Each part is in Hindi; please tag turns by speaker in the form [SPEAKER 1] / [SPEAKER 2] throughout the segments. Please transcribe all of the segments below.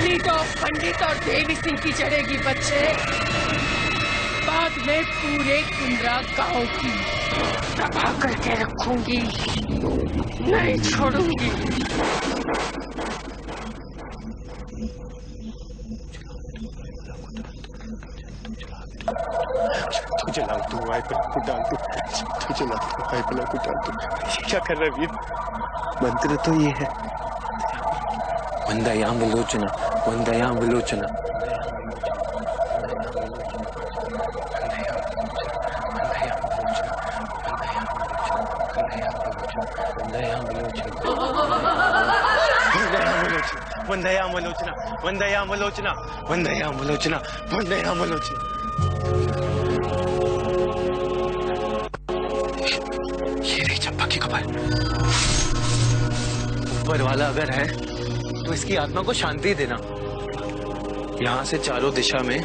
[SPEAKER 1] पंडित और देवी सिंह की चढ़ेगी बच्चे, बाद में पूरे कुंद्रा गांव की तबाह करके रखूंगी, नहीं छोड़ूंगी।
[SPEAKER 2] तू जला तू आई पर को डाल तू जला तू आई पर को डाल तू। क्या कर रहा है वीर? मंत्र तो ये है, वंदयाम विलोचना, वंदयाम विलोचना। वंदयाम विलोचना, वंदयाम विलोचना, वंदयाम विलोचना, वंदयाम विलोचना। ये रही चंपा की कबर। ऊपर वाला अगर है तो इसकी आत्मा को शांति देना। यहां से चारों दिशा में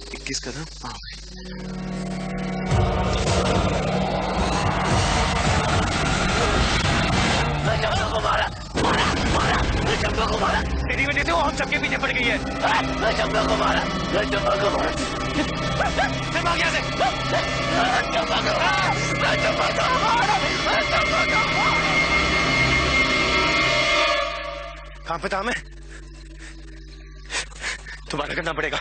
[SPEAKER 2] 21 कदम। चंपा को मारा, तेरी वजह से वो हम सबके पीछे पड़ गई है। चंपा को मारा, चंपा को मारा। चंपा क्या से? चंपा को मारा, चंपा को मारा, चंपा को मारा। कहां पे था मैं? तुम्हारा करना पड़ेगा।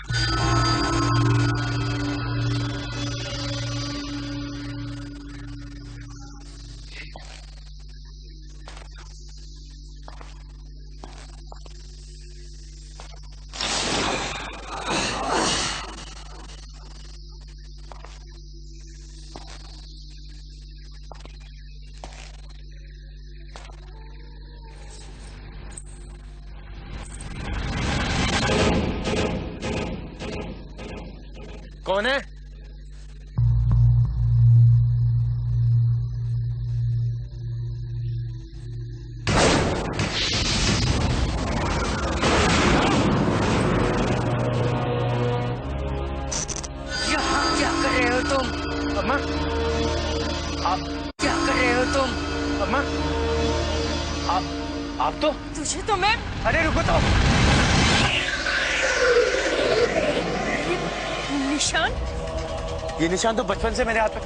[SPEAKER 2] कौन है?
[SPEAKER 1] यहाँ क्या कर रहे हो तुम?
[SPEAKER 2] अम्मा, आप
[SPEAKER 1] क्या कर रहे हो तुम?
[SPEAKER 2] अम्मा, आप तो
[SPEAKER 1] तुझे तो मैं।
[SPEAKER 2] अरे रुको तो।
[SPEAKER 1] निशान?
[SPEAKER 2] ये निशान तो बचपन से मेरे हाथ पे।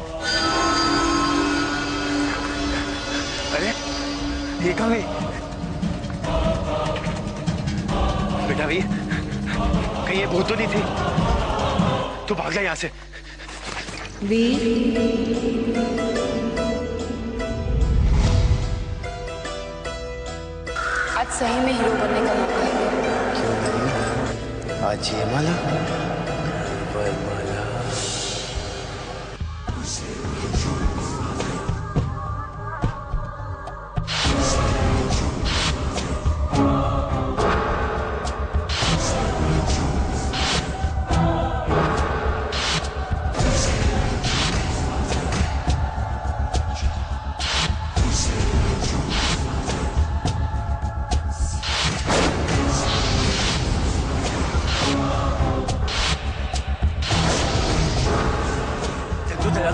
[SPEAKER 2] अरे ये कहाँ गई? बेटा वीर, कहीं ये भूत तो नहीं थी? तू भाग जा यहाँ से।
[SPEAKER 3] वीर, आज सही में हीरो बनने का मौका है।
[SPEAKER 2] क्यों नहीं? आज ये माला, वरमाला।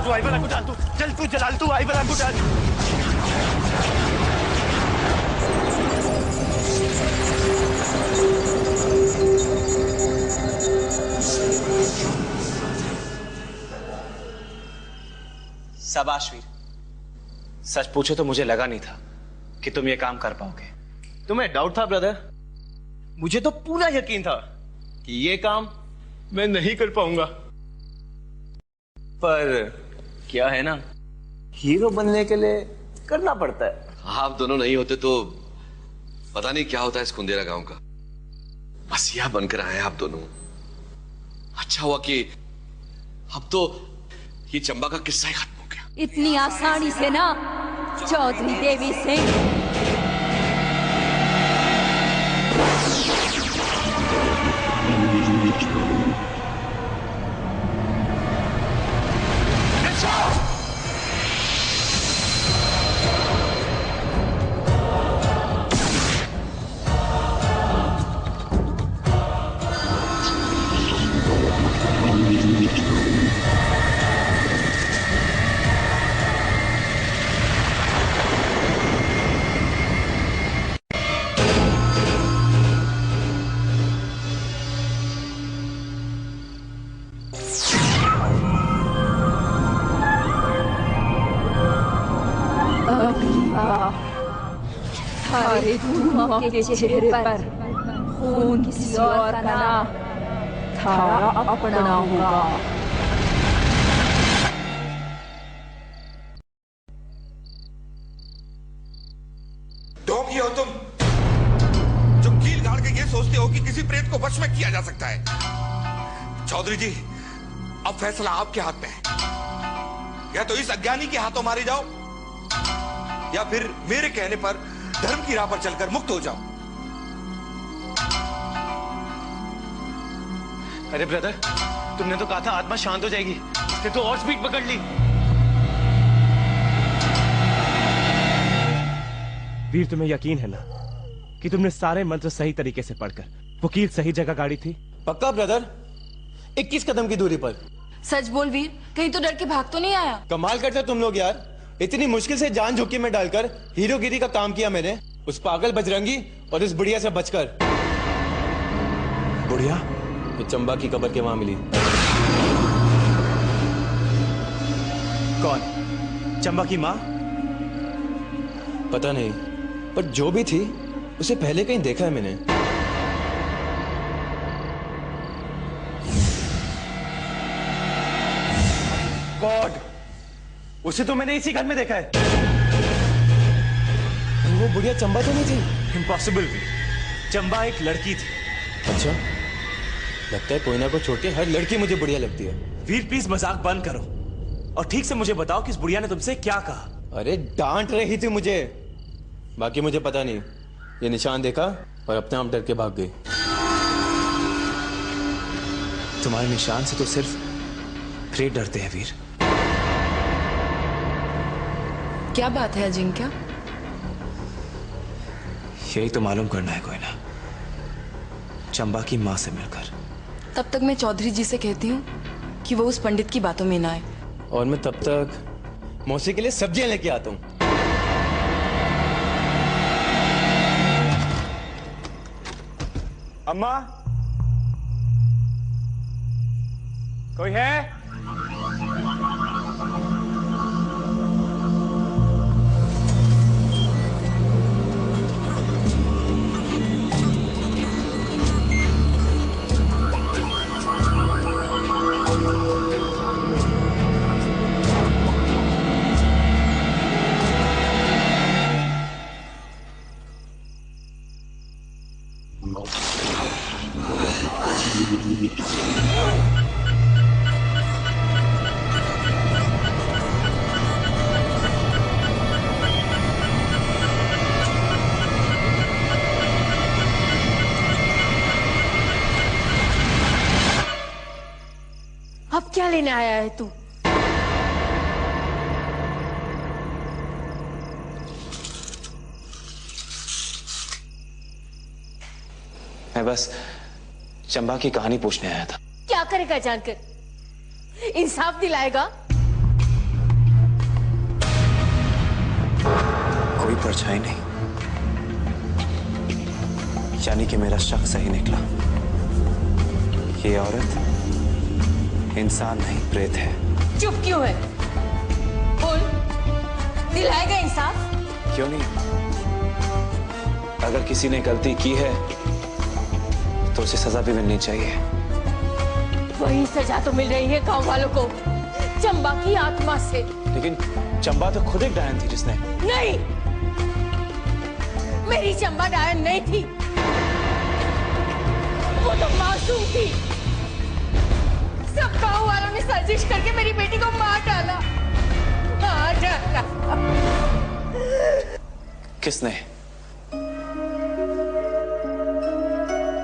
[SPEAKER 2] तू आई वाला को डाल तू, चल तू जलाल, तू आई वाला को डाल।
[SPEAKER 4] शाबाश वीर, सच पूछो तो मुझे लगा नहीं था कि तुम ये काम कर पाओगे।
[SPEAKER 2] तुम्हें डाउट था ब्रदर? मुझे तो पूरा यकीन था कि ये काम मैं नहीं कर पाऊंगा, पर क्या है ना, हीरो बनने के लिए करना पड़ता है।
[SPEAKER 5] आप दोनों नहीं होते तो पता नहीं क्या होता है इस कुंदेरा गांव का। मसीहा बनकर आए आप दोनों। अच्छा हुआ कि अब तो ये चंबा का किस्सा ही खत्म हो गया।
[SPEAKER 3] इतनी आसानी से ना चौधरी देवी सिंह। धुआं के चेहरे पर खून किसी और का ना थारा अपना होगा।
[SPEAKER 6] ढोंगी हो तुम, जो कील गाड़ के ये सोचते हो कि किसी प्रेत को वश में किया जा सकता है। चौधरी जी, अब फैसला आपके हाथ में है। या तो इस अज्ञानी के हाथों मारे जाओ, या फिर मेरे कहने पर धर्म की राह पर चलकर मुक्त हो जाओ।
[SPEAKER 4] अरे ब्रदर, तुमने तो कहा था आत्मा शांत हो जाएगी, इसने तो और स्पीड पकड़ ली।
[SPEAKER 7] वीर, तुम्हें यकीन है ना कि तुमने सारे मंत्र सही तरीके से पढ़कर वकील सही जगह गाड़ी थी?
[SPEAKER 8] पक्का ब्रदर, 21 कदम की दूरी पर।
[SPEAKER 9] सच बोल वीर, कहीं तो डर के भाग तो नहीं आया?
[SPEAKER 8] कमाल करते हो तुम लोग यार, इतनी मुश्किल से जान जोखिम में डालकर हीरोगिरी का काम किया मैंने, उस पागल बजरंगी और इस बुढ़िया से बचकर।
[SPEAKER 7] बुढ़िया?
[SPEAKER 8] ये चंबा की कब्र के वहां मिली।
[SPEAKER 7] कौन? चंबा की माँ?
[SPEAKER 8] पता नहीं, पर जो भी थी उसे पहले कहीं देखा है मैंने।
[SPEAKER 7] गॉड, उसे तो मैंने इसी घर में देखा है।
[SPEAKER 8] वो बुढ़िया चंबा तो नहीं थी?
[SPEAKER 7] इम्पॉसिबल भी, चंबा एक लड़की थी।
[SPEAKER 8] अच्छा, लगता है कोई ना कोई छोड़ के हर लड़की मुझे बुढ़िया लगती है।
[SPEAKER 7] वीर प्लीज मजाक बंद करो और ठीक से मुझे बताओ कि इस बुढ़िया ने तुमसे क्या कहा?
[SPEAKER 8] अरे डांट रही थी मुझे, बाकी मुझे पता नहीं। ये निशान देखा और अपने आप डर के भाग गई।
[SPEAKER 7] तुम्हारे निशान से तो सिर्फ प्रेत डरते हैं वीर।
[SPEAKER 9] क्या बात है अजिंक्य?
[SPEAKER 7] यही तो मालूम करना है कोई ना, चंबा की माँ से मिलकर।
[SPEAKER 9] तब तक मैं चौधरी जी से कहती हूँ कि वो उस पंडित की बातों में ना आए।
[SPEAKER 8] और मैं तब तक मौसी के लिए सब्जियां लेके आता हूँ।
[SPEAKER 7] अम्मा, कोई है?
[SPEAKER 1] अब क्या लेने आया है तू?
[SPEAKER 4] मैं बस चंबा की कहानी पूछने आया था।
[SPEAKER 1] क्या करेगा जानकर? इंसाफ दिलाएगा?
[SPEAKER 4] कोई परछाई नहीं, यानी कि मेरा शक सही निकला। ये औरत इंसान नहीं, प्रेत है।
[SPEAKER 1] चुप क्यों है? बोल, दिलाएगा इंसाफ?
[SPEAKER 4] क्यों नहीं? अगर किसी ने गलती की है तो उसे सजा भी मिलनी चाहिए।
[SPEAKER 1] वही सजा तो मिल रही है गांव वालों को, चंबा की आत्मा से।
[SPEAKER 4] लेकिन चंबा तो खुद एक डायन थी जिसने।
[SPEAKER 1] नहीं, मेरी चंबा डायन नहीं थी, वो तो मासूम थी। सब गांव वालों ने साजिश करके मेरी बेटी को मार डाला। मार डाला।
[SPEAKER 4] किसने?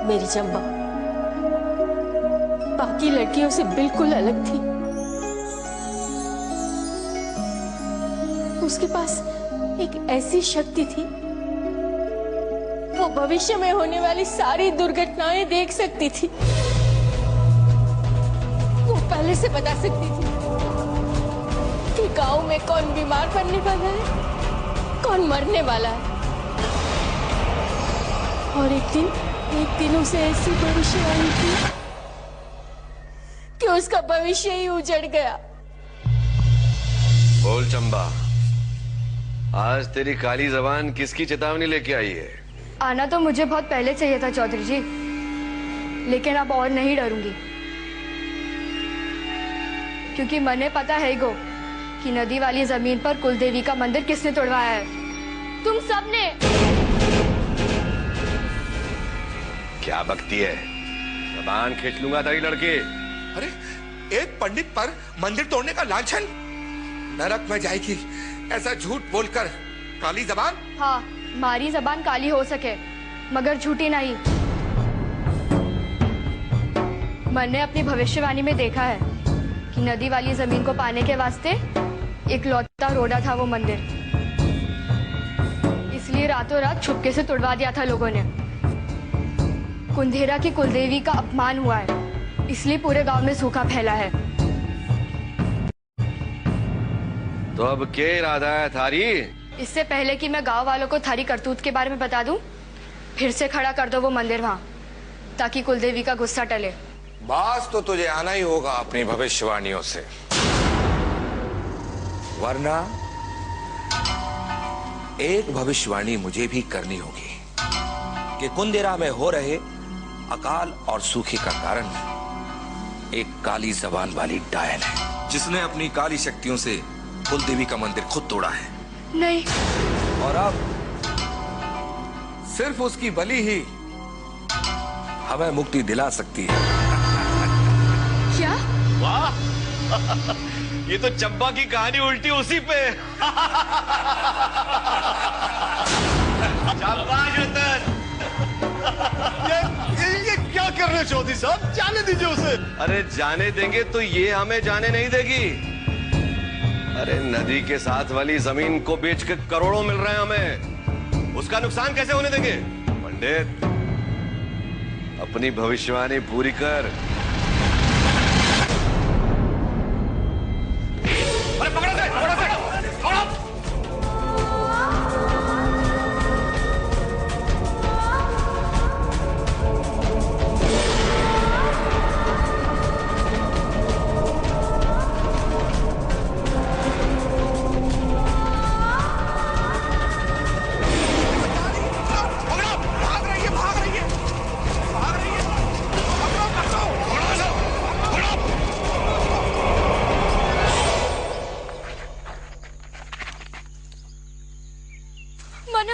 [SPEAKER 1] मेरी चंबा बाकी लड़कियों से बिल्कुल अलग थी। उसके पास एक ऐसी शक्ति थी, वो भविष्य में होने वाली सारी दुर्घटनाएं देख सकती थी। वो पहले से बता सकती थी कि गांव में कौन बीमार पड़ने वाला है, कौन मरने वाला है। और एक दिन उसे ऐसी भविष्यवाणी की कि उसका भविष्य ही उजड़ गया।
[SPEAKER 5] बोल चंबा, आज तेरी काली जबान किसकी चेतावनी लेके आई है?
[SPEAKER 10] आना तो मुझे बहुत पहले चाहिए था चौधरी जी, लेकिन अब और नहीं डरूंगी, क्योंकि मने पता है गो कि नदी वाली जमीन पर कुलदेवी का मंदिर किसने तोड़वाया है। तुम सबने।
[SPEAKER 5] क्या बकती है, जबान खींच लूंगा तेरी लड़की।
[SPEAKER 6] अरे एक पंडित पर मंदिर तोड़ने का लांछन, नरक में जाएगी ऐसा झूठ बोलकर। काली जबान।
[SPEAKER 10] हाँ, मारी जबान काली हो सके मगर झूठी नहीं। मैंने अपनी भविष्यवाणी में देखा है कि नदी वाली जमीन को पाने के वास्ते एक लौता रोड़ा था वो मंदिर, इसलिए रातों रात छुपके से तोड़वा दिया था लोगों ने। कुंदेरा की कुलदेवी का अपमान हुआ है, इसलिए पूरे गांव में सूखा फैला है।
[SPEAKER 5] तो अब क्या इरादा है थारी?
[SPEAKER 10] इससे पहले कि मैं गांव वालों को थारी करतूत के बारे में बता दूं, फिर से खड़ा कर दो वो मंदिर वहां, ताकि कुलदेवी का गुस्सा टले।
[SPEAKER 6] बास तो तुझे आना ही होगा अपनी भविष्यवाणियों से, वरना एक भविष्यवाणी मुझे भी करनी होगी कि कुंदेरा में हो रहे अकाल और सूखे का कारण एक काली जबान वाली डायन है, जिसने अपनी काली शक्तियों से कुलदेवी का मंदिर खुद तोड़ा है।
[SPEAKER 10] नहीं।
[SPEAKER 6] और अब सिर्फ उसकी बलि ही हमें मुक्ति दिला सकती है।
[SPEAKER 10] क्या?
[SPEAKER 5] वाह ये तो चंपा की कहानी उल्टी उसी पे।
[SPEAKER 2] ये क्या कर रहे हैं चौधरी साहब? जाने दीजिए उसे।
[SPEAKER 5] अरे जाने देंगे तो ये हमें जाने नहीं देगी। अरे नदी के साथ वाली जमीन को बेच के करोड़ों मिल रहे हैं हमें, उसका नुकसान कैसे होने देंगे? पंडित अपनी भविष्यवाणी पूरी कर।
[SPEAKER 6] अरे पकड़ो से, पकड़ो से, पकड़ो।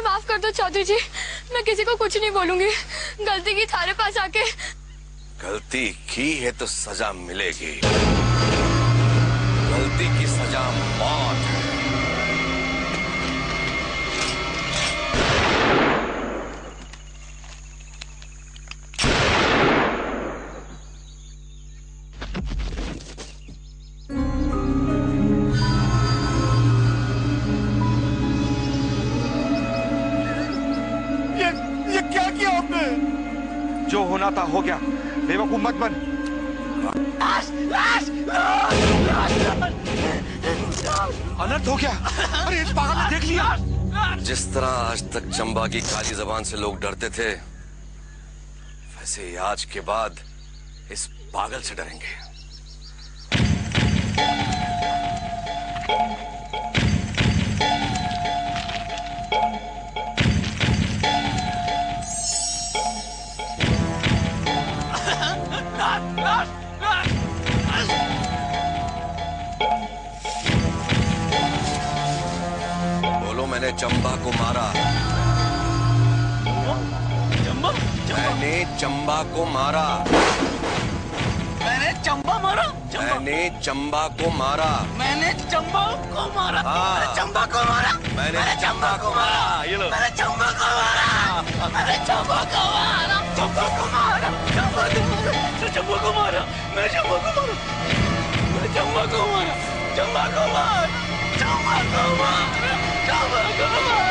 [SPEAKER 10] माफ कर दो चौधरी जी, मैं किसी को कुछ नहीं बोलूंगी। गलती की थारे पास आके।
[SPEAKER 5] गलती की है तो सजा मिलेगी, गलती की सजा मौत है।
[SPEAKER 6] जो होना था हो गया, बेवकूफ मत बन। अनर्थ हो गया। अरे इस पागल ने देख लिया।
[SPEAKER 5] जिस तरह आज तक चंबा की काली जबान से लोग डरते थे, वैसे ही आज के बाद इस पागल से डरेंगे। बोलो मैंने चंबा को मारा।
[SPEAKER 2] चंबा?
[SPEAKER 5] मैंने चंबा को मारा।
[SPEAKER 2] मैंने चंबा मारा?
[SPEAKER 5] मैंने चंबा को मारा।
[SPEAKER 2] मैंने चंबा को मारा।
[SPEAKER 5] हाँ।
[SPEAKER 2] चंबा को मारा।
[SPEAKER 5] मैंने चंबा को मारा। ये लो।
[SPEAKER 2] मैंने चंबा को मारा। मैंने चंबा को मारा। चंबा को मारा। चंबा को मारा। चंबा को मारा। मैं चंबा को मारा। मैं चंबा को मारा। चंबा को मारा। चंबा को मारा। चंबा को मारा।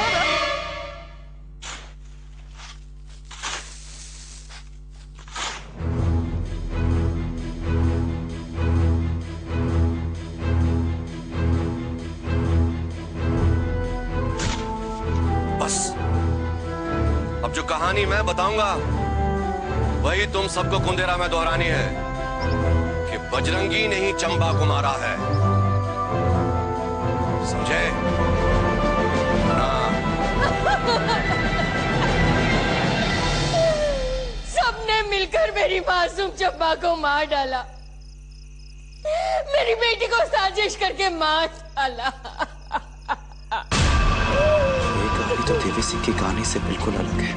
[SPEAKER 5] बस अब जो कहानी मैं बताऊंगा वही तुम सबको कुंदेरा में दोहरानी है कि बजरंगी ने ही चंबा को मारा है, समझे? हाँ।
[SPEAKER 1] मिलकर मेरी मासूम चंपा को मार डाला, मेरी बेटी को साजिश करके मार डाला।
[SPEAKER 4] ये कहानी तो देवी सिंह की कहानी से बिल्कुल अलग है,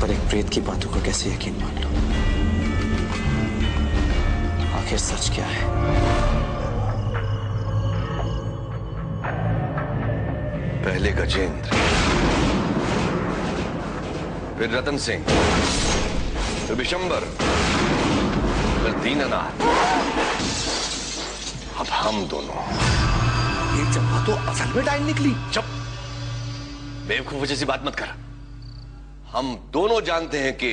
[SPEAKER 4] पर एक प्रेत की बातों का कैसे यकीन मान लो? आखिर सच क्या है?
[SPEAKER 5] पहले गजेंद्र, फिर रतन सिंह, फिर विशंबर, फिर दीनानाथ, अब हम दोनों।
[SPEAKER 2] ये चंपा तो असल में डायन निकली।
[SPEAKER 5] चुप, बेवकूफ जैसी बात मत कर। हम दोनों जानते हैं कि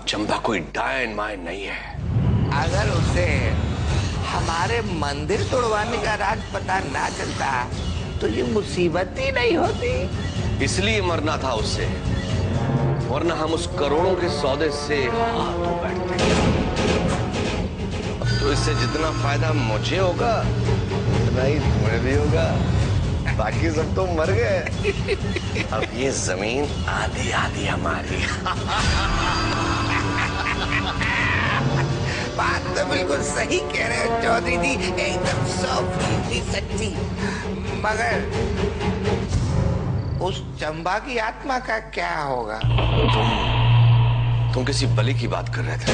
[SPEAKER 5] चंपा कोई डायन मायन नहीं है।
[SPEAKER 11] अगर उसे हमारे मंदिर तोड़वाने का राज पता ना चलता तो ये मुसीबत ही नहीं होती।
[SPEAKER 5] इसलिए मरना था उससे, वरना हम उस करोड़ों के सौदे से हाथ धो बैठते। अब तो इससे जितना फायदा मुझे होगा उतना ही तुम्हें भी होगा। बाकी सब तो मर गए। अब ये जमीन आधी आधी हमारी।
[SPEAKER 11] बात तो बिल्कुल सही कह रहे हो चौधरी जी, एकदम 100% सच्ची। मगर उस चंबा की आत्मा का क्या होगा?
[SPEAKER 5] तुम किसी बलि की बात कर रहे थे।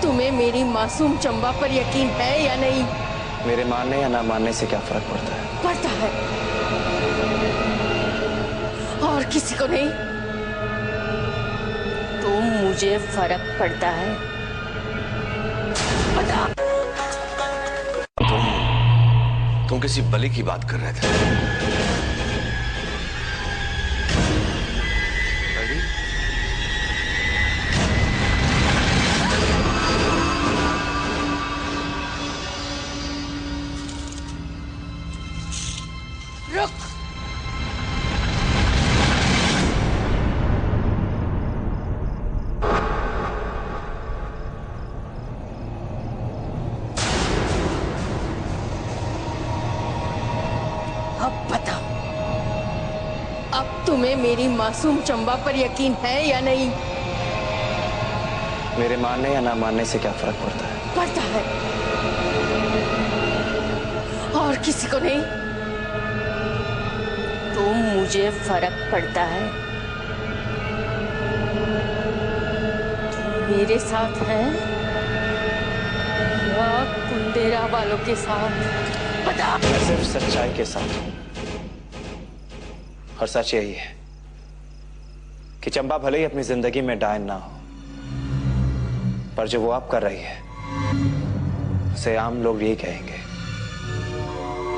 [SPEAKER 1] तुम्हें मेरी मासूम चंबा पर यकीन है या नहीं?
[SPEAKER 4] मेरे मानने या ना मानने से क्या फर्क पड़ता है?
[SPEAKER 1] पड़ता है, और किसी को नहीं। तो मुझे फर्क पड़ता है। बता।
[SPEAKER 5] तुम किसी बलि की बात कर रहे थे।
[SPEAKER 1] रुक। अब बताओ, अब तुम्हें मेरी मासूम चंबा पर यकीन है या नहीं?
[SPEAKER 4] मेरे मानने या ना मानने से क्या फर्क पड़ता है?
[SPEAKER 1] पड़ता है, और किसी को नहीं। तो मुझे फर्क पड़ता है। तुम मेरे साथ है या कुंदेरा वालों के साथ? बता।
[SPEAKER 4] मैं सिर्फ सच्चाई के साथ हूं, और सच यही है कि चंपा भले ही अपनी जिंदगी में डायन ना हो, पर जो वो अब कर रही है उसे आम लोग यही कहेंगे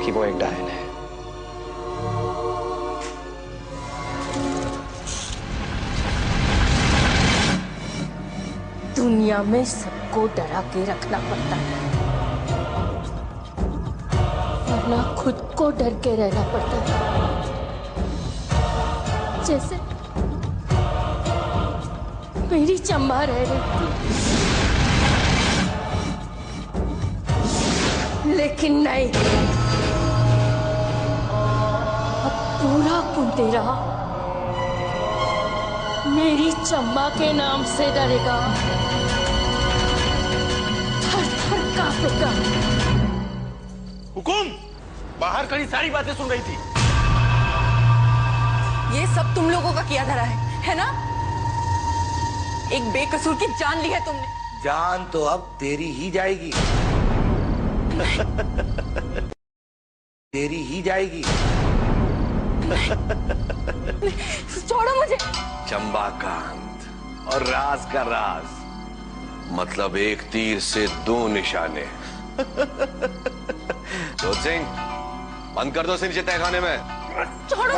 [SPEAKER 4] कि वो एक डायन है।
[SPEAKER 1] दुनिया में सबको डरा के रखना पड़ता है, वरना खुद को डर के रहना पड़ता है। जैसे मेरी चंबा रह रही थी, लेकिन नहीं, अब पूरा कुंदेरा मेरी चंबा के नाम से डरेगा, थर थर कांपेगा।
[SPEAKER 2] हुकुम! बाहर खड़ी सारी बातें सुन रही थी।
[SPEAKER 9] ये सब तुम लोगों का किया धरा है ना? एक बेकसूर की जान ली है तुमने।
[SPEAKER 11] जान तो अब तेरी ही जाएगी। तेरी ही जाएगी।
[SPEAKER 9] छोड़ो मुझे।
[SPEAKER 5] चंबाकांत और राज का राज, मतलब एक तीर से दो निशाने। जोत सिंह, बंद कर दो नीचे तहखाने में।
[SPEAKER 9] छोड़ो।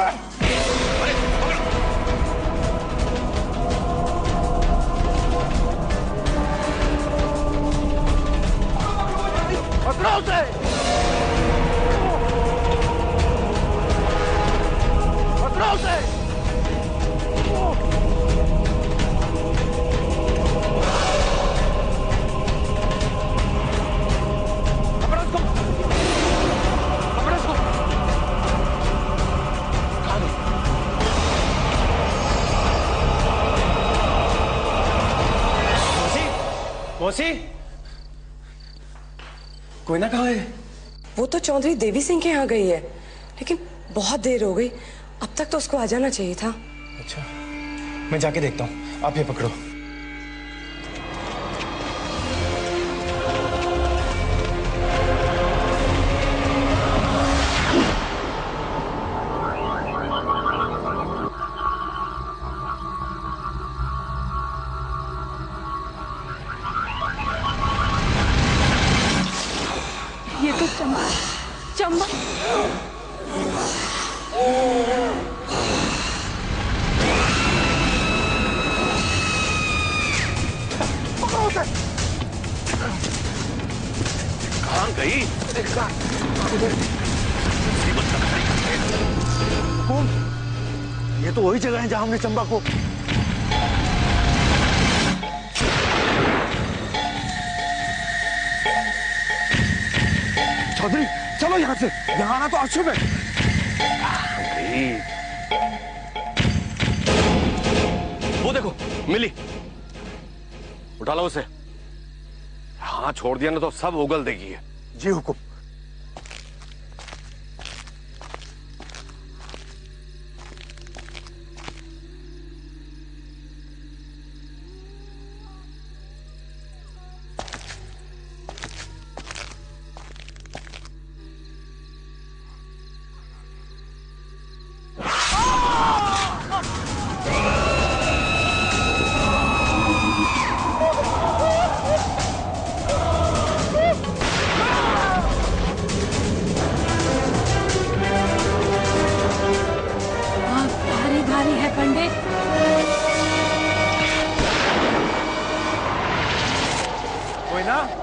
[SPEAKER 2] पकड़ो उसे। पकड़ो उसे। पकड़ो उसको, पकड़ो उसको। कहाँ गई?
[SPEAKER 8] मौसी, कोई ना कहाँ है?
[SPEAKER 12] वो तो चौधरी देवी सिंह के यहाँ गई है, लेकिन बहुत देर हो गई। अब तक तो उसको आ जाना चाहिए था।
[SPEAKER 8] अच्छा, मैं जाके देखता हूँ, आप ये पकड़ो।
[SPEAKER 10] ये तो चंबा चंबा
[SPEAKER 2] कहाँ गई? ये तो वही जगह है जहां हमने चंबा को। चौधरी चलो यहाँ से, यहाँ आना तो अशुभ है। वो देखो मिली, उठा लो उसे। हाँ छोड़ दिया ना तो सब उगल देगी। जी हुकुम।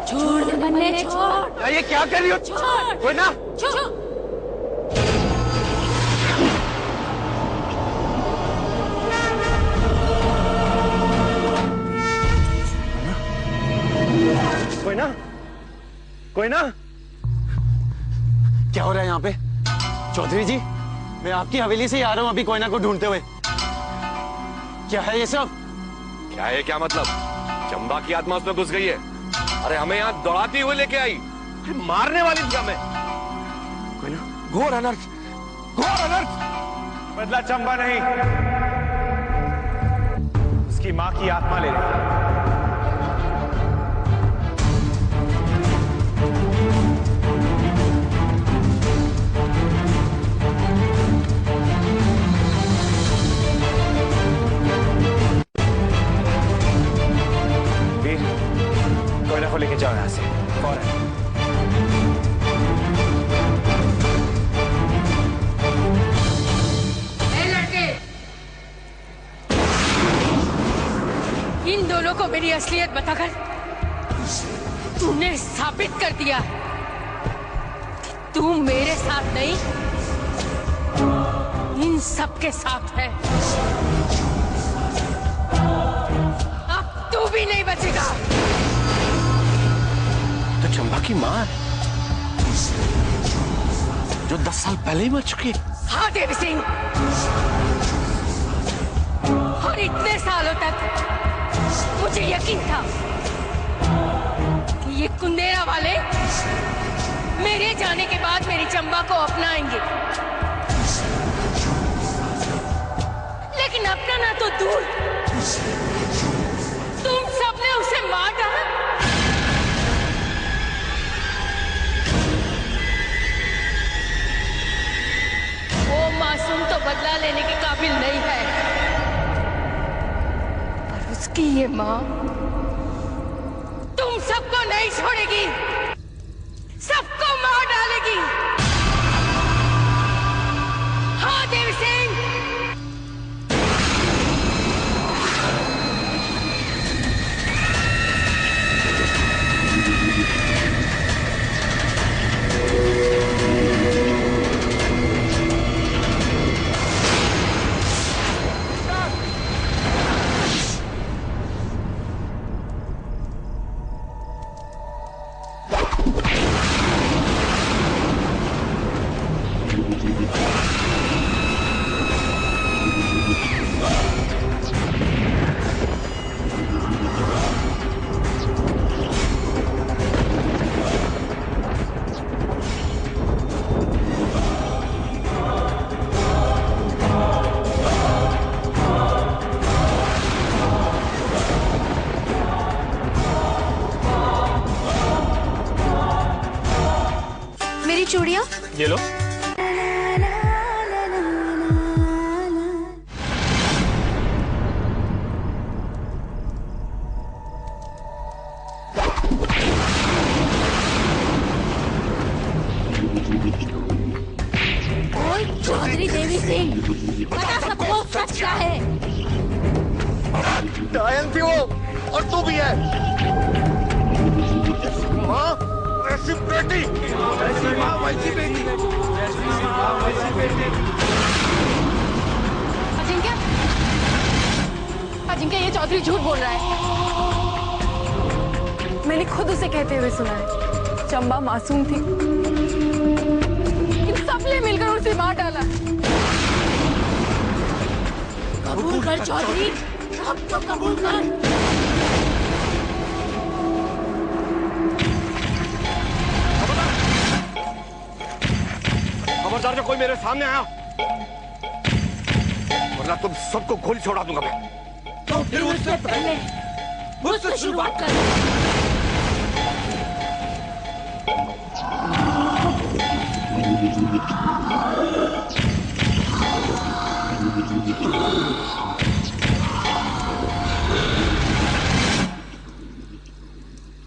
[SPEAKER 10] छोड़ दे बन्ने, छोड़।
[SPEAKER 2] ये क्या कर रही हो?
[SPEAKER 10] छोड़।
[SPEAKER 2] कोई ना
[SPEAKER 10] छोड़।
[SPEAKER 2] कोई ना, कोई ना। क्या हो रहा है यहाँ पे?
[SPEAKER 8] चौधरी जी, मैं आपकी हवेली से ही आ रहा हूँ अभी कोयना को ढूंढते हुए। क्या है ये सब?
[SPEAKER 5] क्या है क्या मतलब? चंबा की आत्मा उसमें घुस गई है। अरे हमें यहाँ दौड़ाती हुई लेके आई, मारने वाली थी हमें।
[SPEAKER 2] कोई ना, घोर अनर्थ, घोर अनर्थ।
[SPEAKER 4] बदला चंबा नहीं, उसकी मां की आत्मा ले रही। कोयला को लेके जाओ यहाँ से फौरन।
[SPEAKER 1] लड़के, इन दोनों को मेरी असलियत बताकर तूने साबित कर दिया कि तू मेरे साथ नहीं, इन सबके साथ है। अब तू भी नहीं बचेगा।
[SPEAKER 2] तो चंबा की माँ है जो 10 साल पहले ही मर चुकी है।
[SPEAKER 1] हाँ देवी सिंह, और इतने सालों तक मुझे यकीन था कि ये कुंदेरा वाले मेरे जाने के बाद मेरी चंबा को अपनाएंगे, लेकिन अपनाना तो दूर, तुम सबने उसे मार डाला। वो मासूम तो बदला लेने के काबिल नहीं है, पर उसकी ये माँ तुम सबको नहीं छोड़ेगी, सबको मार डालेगी। हाँ देवी सिंह,
[SPEAKER 10] मेरी चूड़ियाँ?
[SPEAKER 7] ये लो।
[SPEAKER 13] चौधरी देवी सिंह, बता सबको सच क्या है?
[SPEAKER 2] डायन थी वो, और तू भी है। माँ, ऐसी बेटी, ऐसी माँ वैसी बेटी, ऐसी माँ वैसी बेटी।
[SPEAKER 9] अजिंक्य, अजिंक्य ये चौधरी झूठ बोल रहा है। मैंने खुद उसे कहते हुए सुना है, चंबा मासूम थी, इन सब ने मिलकर उसे मार डाला।
[SPEAKER 13] कबूल कर चौधरी, अब तो कबूल कर।
[SPEAKER 2] खबरदार जो कोई मेरे सामने आया, वरना तुम सबको गोली छोड़ा दूंगा मैं।
[SPEAKER 13] तो फिर उससे पहले मुझसे शुरुआत कर।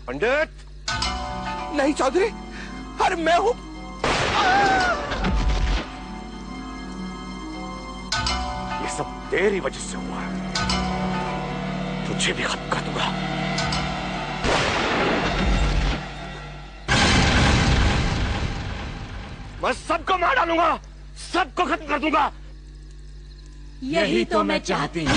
[SPEAKER 2] पंडित, नहीं चौधरी, अरे मैं हूं। ये सब तेरी वजह से हुआ है, तुझे भी खत्म कर दूंगा। मैं सबको मार डालूंगा, सबको खत्म कर दूंगा।
[SPEAKER 13] यही तो मैं चाहती हूँ।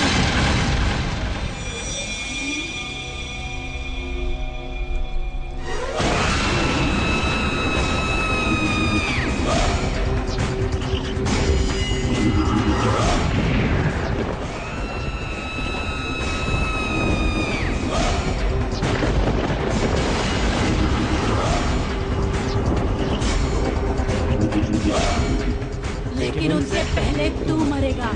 [SPEAKER 13] लेकिन उनसे पहले तू मरेगा।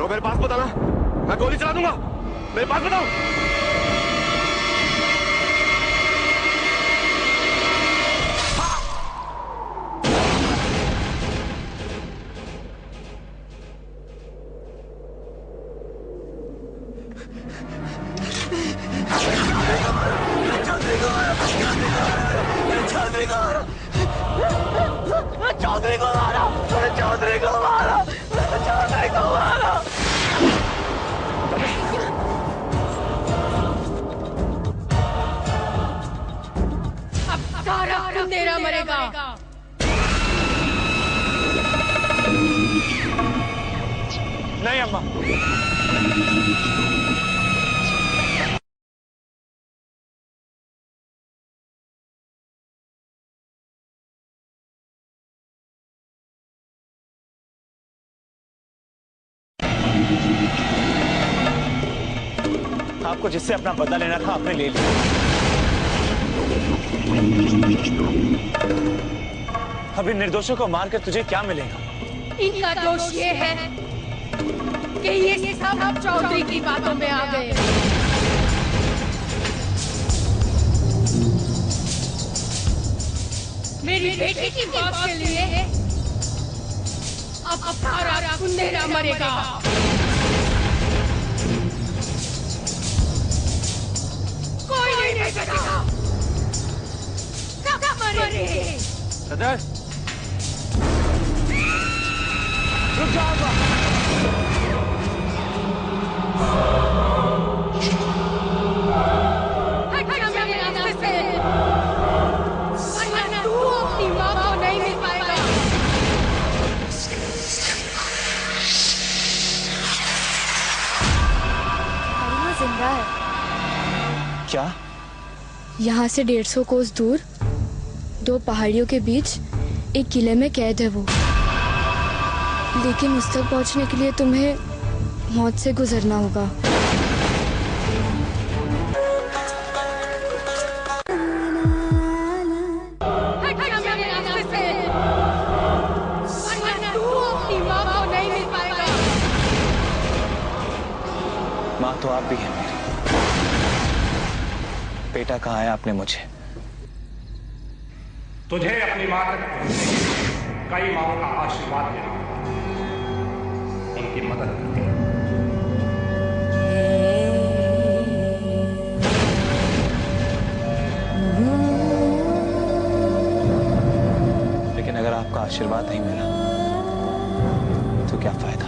[SPEAKER 2] मेरे पास बताना, मैं गोली चला दूंगा। मेरे पास बताओ। चौधरी को मारा, चौधरी को मारा, चौधरी को मारा।
[SPEAKER 1] अब सारा कुंदेरा मरेगा।
[SPEAKER 7] नहीं अम्मा, आपको जिससे अपना बदला लेना था आपने ले लिया। अभी निर्दोषों को मारकर तुझे क्या मिलेगा?
[SPEAKER 1] इनका दोष ये है कि ये सब चौधरी की बातों में आ गए। मेरी बेटी की बात के लिए अब सारा कुंदेरा मरेगा। कोई कैसे दिखाओ? कब मरेंगे?
[SPEAKER 8] ब्रदर रुक जाओ।
[SPEAKER 1] हट जा मेरे रास्ते से, वरना तू अपनी माँ को नहीं मिल पाएगा।
[SPEAKER 10] हरिमा जिंदा है।
[SPEAKER 4] क्या?
[SPEAKER 10] यहाँ से 150 कोस दूर 2 पहाड़ियों के बीच एक किले में कैद है वो। लेकिन उस तक पहुँचने के लिए तुम्हें मौत से गुजरना होगा।
[SPEAKER 1] हट जा मेरे रास्ते से, वरना तू अपनी माँ को नहीं मिल पाएगा।
[SPEAKER 4] माँ तो आप भी हैं मेरी। बेटा कहाँ है आपने मुझे?
[SPEAKER 14] तुझे अपनी मां तक पहुंचने के लिए कई माओं का आशीर्वाद लेना होगा, उनकी मदद करके।
[SPEAKER 4] लेकिन अगर आपका आशीर्वाद नहीं मिला तो क्या फायदा?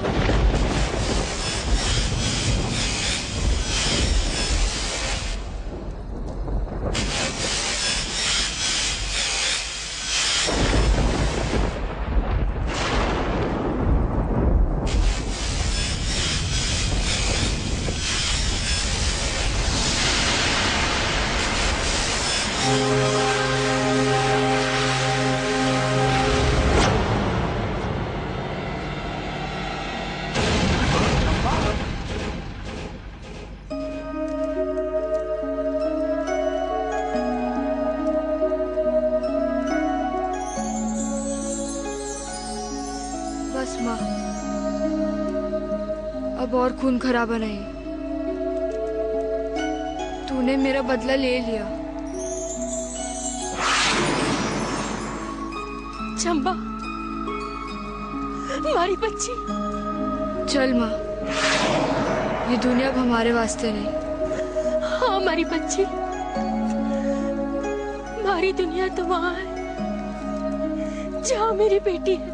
[SPEAKER 10] बस माँ, अब और खून खराबा नहीं। तूने मेरा बदला ले लिया।
[SPEAKER 1] चंपा, हमारी बच्ची।
[SPEAKER 10] चल माँ, ये दुनिया अब हमारे वास्ते नहीं।
[SPEAKER 1] हाँ हमारी बच्ची, हमारी दुनिया तो वहाँ है जहाँ मेरी बेटी है।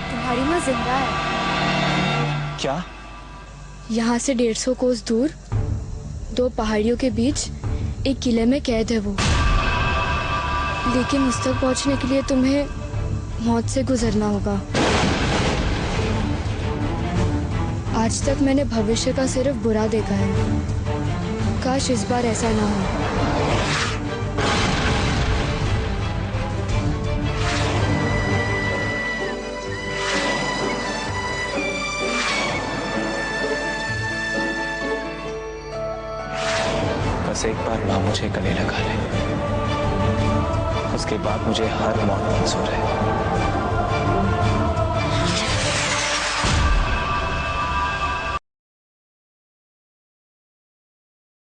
[SPEAKER 10] तुम्हारी माँ जिंदा है।
[SPEAKER 4] क्या?
[SPEAKER 10] यहाँ से 150 कोस दूर 2 पहाड़ियों के बीच एक किले में कैद है वो। लेकिन उस तक पहुँचने के लिए तुम्हें मौत से गुजरना होगा। आज तक मैंने भविष्य का सिर्फ बुरा देखा है। काश इस बार ऐसा ना हो।
[SPEAKER 4] बस एक बार माँ मुझे गले लगा ले, उसके बाद मुझे हर मौत मंजूर है।